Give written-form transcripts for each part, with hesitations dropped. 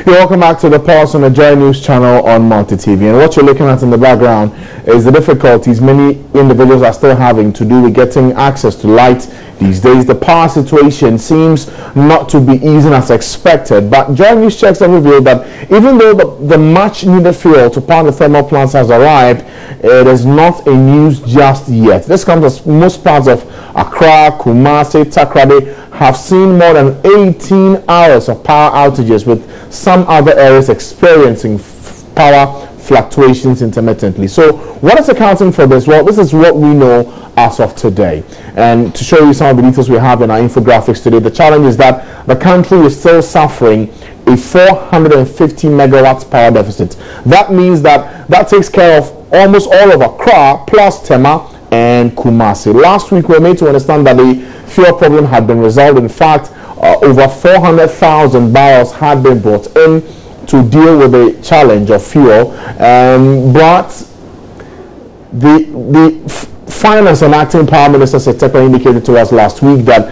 You're welcome back to the Pulse on the Joy News channel on Multi TV. And what you're looking at in the background is the difficulties many individuals are still having to do with getting access to light these days. The power situation seems not to be easing as expected, but Joy News checks have revealed that even though the much needed fuel to power the thermal plants has arrived, it is not a news just yet. This comes as most parts of Accra, Kumasi, Takoradi have seen more than 18 hours of power outages, with some other areas experiencing power fluctuations intermittently. So what is accounting for this? Well, this is what we know as of today. And to show you some of the details we have in our infographics today, the challenge is that the country is still suffering a 450 megawatts power deficit. That means that takes care of almost all of Accra plus Tema and Kumasi. Last week we were made to understand that the fuel problem had been resolved. In fact, over 400,000 barrels had been brought in to deal with the challenge of fuel, but the Finance and Acting Power Minister Setepa indicated to us last week that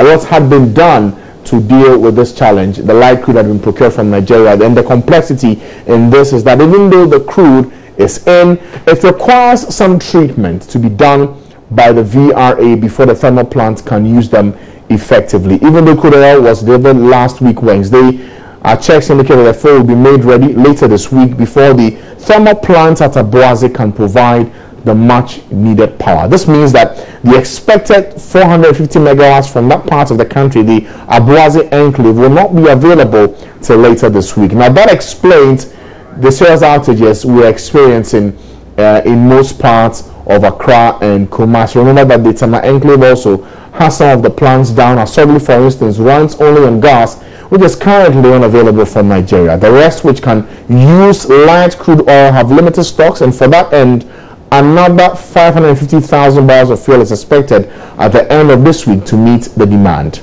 a lot had been done to deal with this challenge. The light crude had been procured from Nigeria, and the complexity in this is that even though the crude is in, it requires some treatment to be done by the VRA before the thermal plant can use them effectively. Even though crude oil was delivered last week Wednesday, our checks indicate that the fuel will be made ready later this week before the thermal plant at Aboase can provide the much needed power. This means that the expected 450 megawatts from that part of the country, the Aboase enclave, will not be available till later this week. Now that explains the serious outages we're experiencing in most parts of Accra and Kumasi. Remember that the Tema enclave also has some of the plants down. Asogli, for instance, runs only on gas, which is currently unavailable from Nigeria. The rest, which can use light crude oil, have limited stocks, and for that end, another 550,000 barrels of fuel is expected at the end of this week to meet the demand.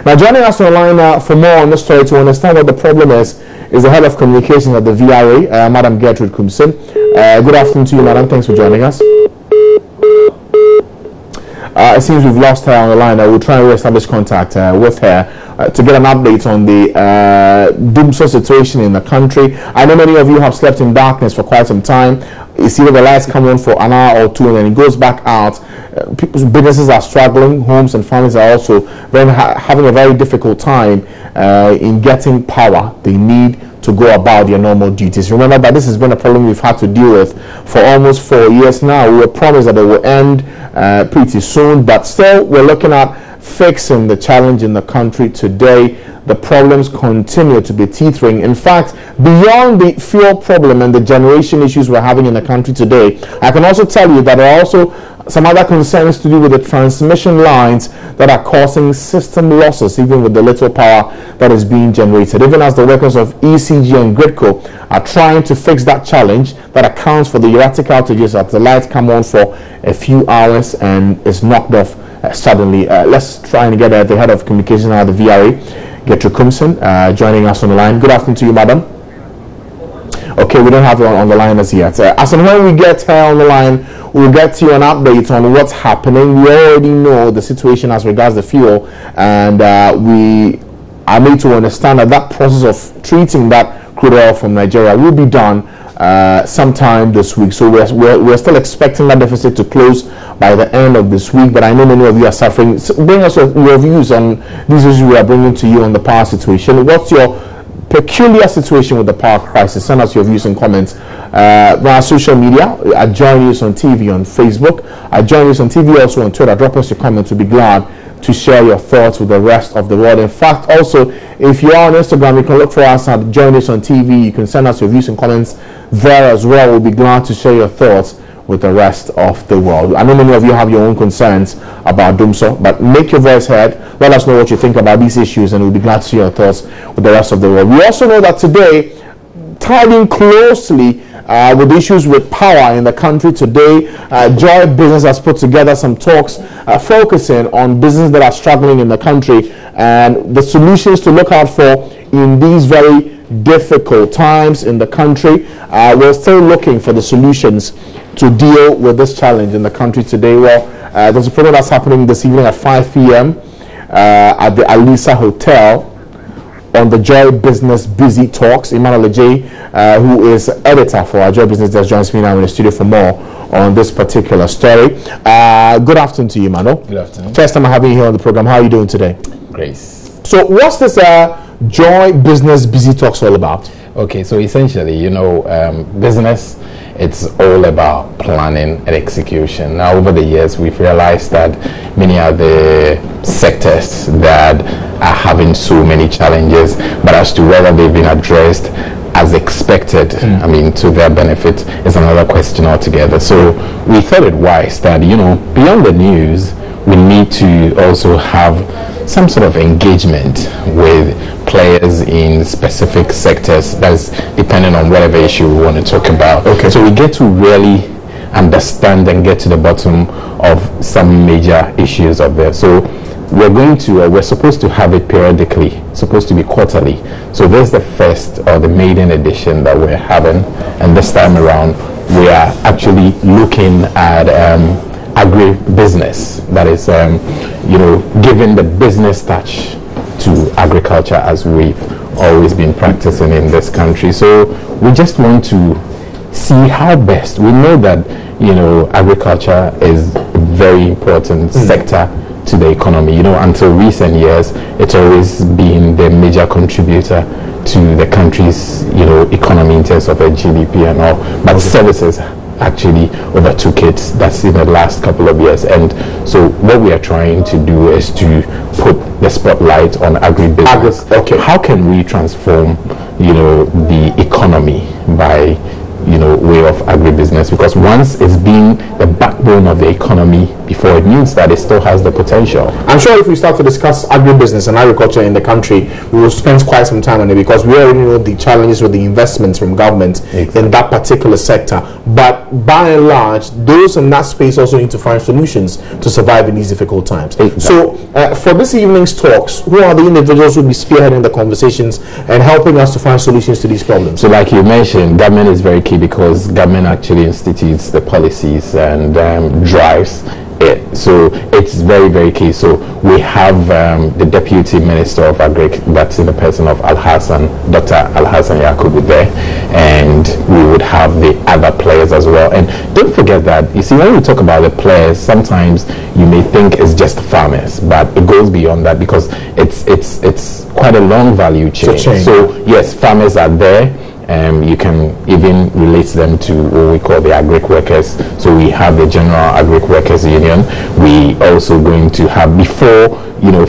Now, joining us online for more on this story to understand what the problem is the head of communications at the VRA, Madam Gertrude Kumsin. Good afternoon to you, Madam. Thanks for joining us. It seems we've lost her on the line. We'll try and reestablish contact with her to get an update on the doomsday situation in the country. I know many of you have slept in darkness for quite some time. You see the lights come on for an hour or two and then it goes back out. People's businesses are struggling. Homes and families are also having a very difficult time in getting power they need to go about their normal duties. Remember that this has been a problem we've had to deal with for almost 4 years now. We were promised that it will end pretty soon, but still we're looking at fixing the challenge in the country today. The problems continue to be teetering. In fact, beyond the fuel problem and the generation issues we're having in the country today, I can also tell you that there are also some other concerns to do with the transmission lines that are causing system losses, even with the little power that is being generated. Even as the workers of ECG and Gridco are trying to fix that challenge that accounts for the erratic outages as the lights come on for a few hours and is knocked off suddenly. Let's try and get the head of communication at the VRA, Gertrude Kumsin, joining us on the line. Good afternoon to you, madam. Okay, we don't have her on the line as yet. As and when we get her on the line, we'll get you an update on what's happening. We already know the situation as regards the fuel, and we are made to understand that that process of treating that crude oil from Nigeria will be done sometime this week. So we're still expecting that deficit to close by the end of this week, but I know many of you are suffering. So bring us your views on these issues we are bringing to you on the power situation. What's your peculiar situation with the power crisis? Send us your views and comments via social media at Joy News on TV on Facebook, at Joy News on TV also on Twitter. Drop us your comments. We'll be glad to share your thoughts with the rest of the world. In fact, also, if you are on Instagram, you can look for us at Joy News on TV. You can send us your views and comments there as well. We'll be glad to share your thoughts with the rest of the world. I know many of you have your own concerns about doomsday, but make your voice heard. Let us know what you think about these issues, and we'll be glad to share your thoughts with the rest of the world. We also know that today, tied in closely with issues with power in the country today, Joy Business has put together some talks focusing on businesses that are struggling in the country and the solutions to look out for in these very difficult times in the country. We're still looking for the solutions to deal with this challenge in the country today. Well, there's a program that's happening this evening at 5 p.m. At the Alisa Hotel, on the Joy Business Busy Talks. Emmanuel J, who is editor for our Joy Business Desk, joins me now in the studio for more on this particular story. Good afternoon to you, Emmanuel. Good afternoon. First time I'm having you here on the program. How are you doing today? Grace. So what's this Joy Business Busy Talks all about? Okay, so essentially, business, it's all about planning and execution. Now, over the years, we've realized that many of the sectors that are having so many challenges, but as to whether they've been addressed as expected, to their benefit is another question altogether. So we thought it wise that, beyond the news, we need to also have some sort of engagement with players in specific sectors that's depending on whatever issue we want to talk about. Okay. So we get to really understand and get to the bottom of some major issues of there. So we're supposed to have it periodically, supposed to be quarterly. So this is the first or the maiden edition that we're having, and this time around we are actually looking at agribusiness, that is giving the business touch to agriculture as we've always been practicing in this country. So we just want to see how best. We know that agriculture is a very important sector to the economy. Until recent years, it's always been the major contributor to the country's economy in terms of a GDP and all. But services actually overtook it. That's in the last couple of years. And so what we are trying to do is to put the spotlight on agribusiness. Okay. How can we transform the economy by way of agribusiness? Because once it's been the backbone of the economy before, it means that it still has the potential. I'm sure if we start to discuss agribusiness and agriculture in the country, we will spend quite some time on it, because we already know the challenges with the investments from government in that particular sector. But by and large, those in that space also need to find solutions to survive in these difficult times. Exactly. So for this evening's talks, who are the individuals who will be spearheading the conversations and helping us to find solutions to these problems? So like you mentioned, government is very key, because government actually institutes the policies and drives it. So it's very, very key. So we have the Deputy Minister of Agric, that's in the person of Dr. Al-Hassan Yakubu there, and we would have the other players as well. And don't forget that, you see, when we talk about the players, sometimes you may think it's just farmers, but it goes beyond that, because it's quite a long value chain. So yes, farmers are there. You can even relate them to what we call the agric workers. So we have the General Agric Workers Union. We also going to have, before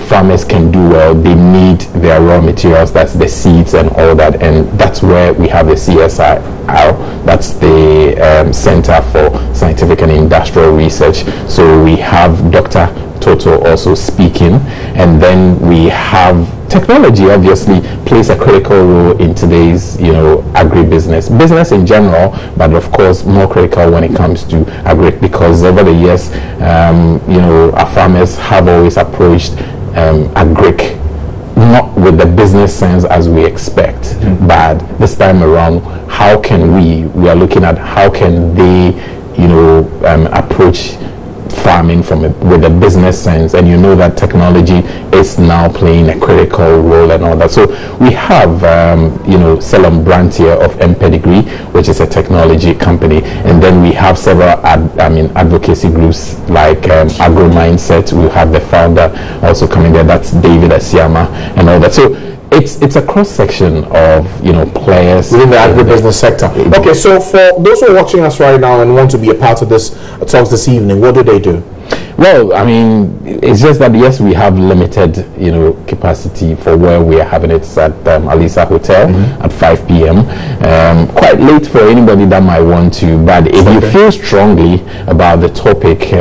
farmers can do well, they need their raw materials, that's the seeds and all that, and that's where we have the CSIR, that's the Center for Scientific and Industrial Research. So we have Dr. Toto also speaking, and then we have technology obviously plays a critical role in today's agribusiness, business in general, but of course more critical when it comes to agri, because over the years our farmers have always approached agric not with the business sense as we expect, but this time around, how can we are looking at how can they approach farming with a business sense, and that technology is now playing a critical role and all that. So we have Selom Brandt here of M Pedigree, which is a technology company, and then we have several advocacy groups like Agro Mindset. We have the founder also coming there, that's David Asiama and all that. So it's a cross section of players within the agribusiness sector. Okay, so for those who are watching us right now and want to be a part of this talks this evening, what do they do? Well, it's just that yes, we have limited capacity for where we are having it at Alisa Hotel at 5 p.m. Quite late for anybody that might want to, but if you feel strongly about the topic,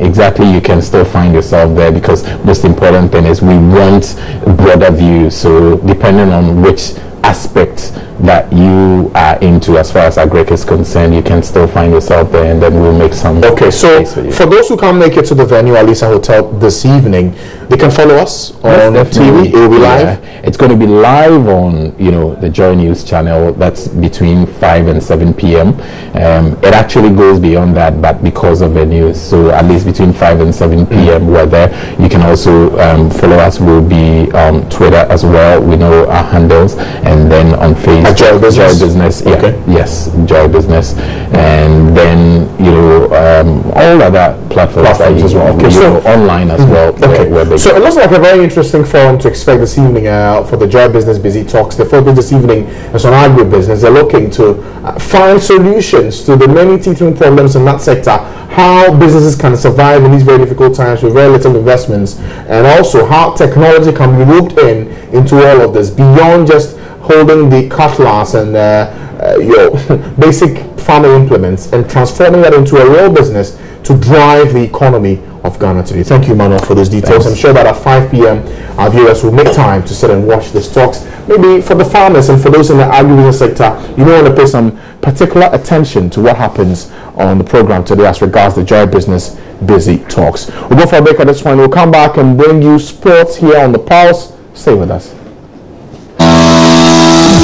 exactly, you can still find yourself there, because most important thing is we want broader view. So depending on which aspect that you are into as far as agric is concerned, you can still find yourself there, and then we'll make some. Okay, so for those who can't make it to the venue, Alisa Hotel this evening, they can follow us on TV. It will be live. It's going to be live on, you know, the Joy News channel. That's between 5 and 7 p.m. It actually goes beyond that, but because of the news, so at least between 5 and 7 p.m. we're there. You can also follow us. We'll be on Twitter as well. We know our handles, and then on Facebook. Joy Business. Joy Business. Yeah. Okay. Yes, Joy Business, and then you know all other platforms as well. Okay, so online as well. Okay. So it looks like a very interesting forum to expect this evening for the Joy Business Busy Talks. The focus this evening is on agribusiness. They're looking to find solutions to the many teething problems in that sector, how businesses can survive in these very difficult times with very little investments, and also how technology can be roped into all of this beyond just holding the cutlass and your basic farming implements and transforming that into a real business to drive the economy of Ghana today. Thank you, Manuel, for those details. I'm sure that at 5 p.m. our viewers will make time to sit and watch these talks. Maybe for the farmers and for those in the agribusiness sector, you may want to pay some particular attention to what happens on the program today as regards the Joy Business Busy Talks. We'll go for a break at this point. We'll come back and bring you sports here on the Pulse. Stay with us.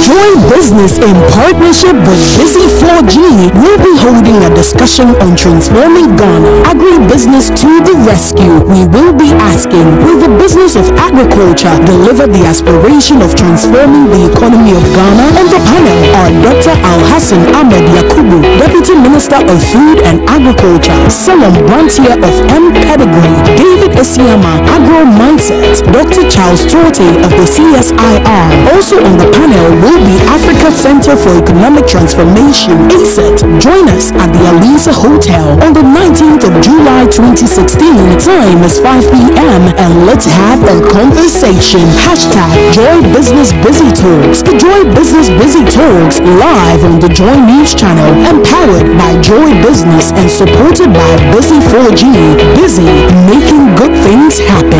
Joy Business, in partnership with Busy 4G, will be holding a discussion on transforming Ghana. Agribusiness to the rescue. We will be asking, will the business of agriculture deliver the aspiration of transforming the economy of Ghana? On the panel are Dr. Alhassan Ahmed Yakubu, Deputy Minister of Food and Agriculture, Solomon Brantier of M Pedigree, David Esiama, Agro Mindset, Dr. Charles Torte of the CSIR. Also on the panel will be Africa Center for Economic Transformation, ACET. Join us at the Alisa Hotel on the 19th of July 2016. Time is 5 p.m. and let's have a conversation. Hashtag Joy Business Busy Talks. The Joy Business Busy Talks live on the Joy News channel, empowered by Joy Business and supported by Busy 4G. Busy making good things happen.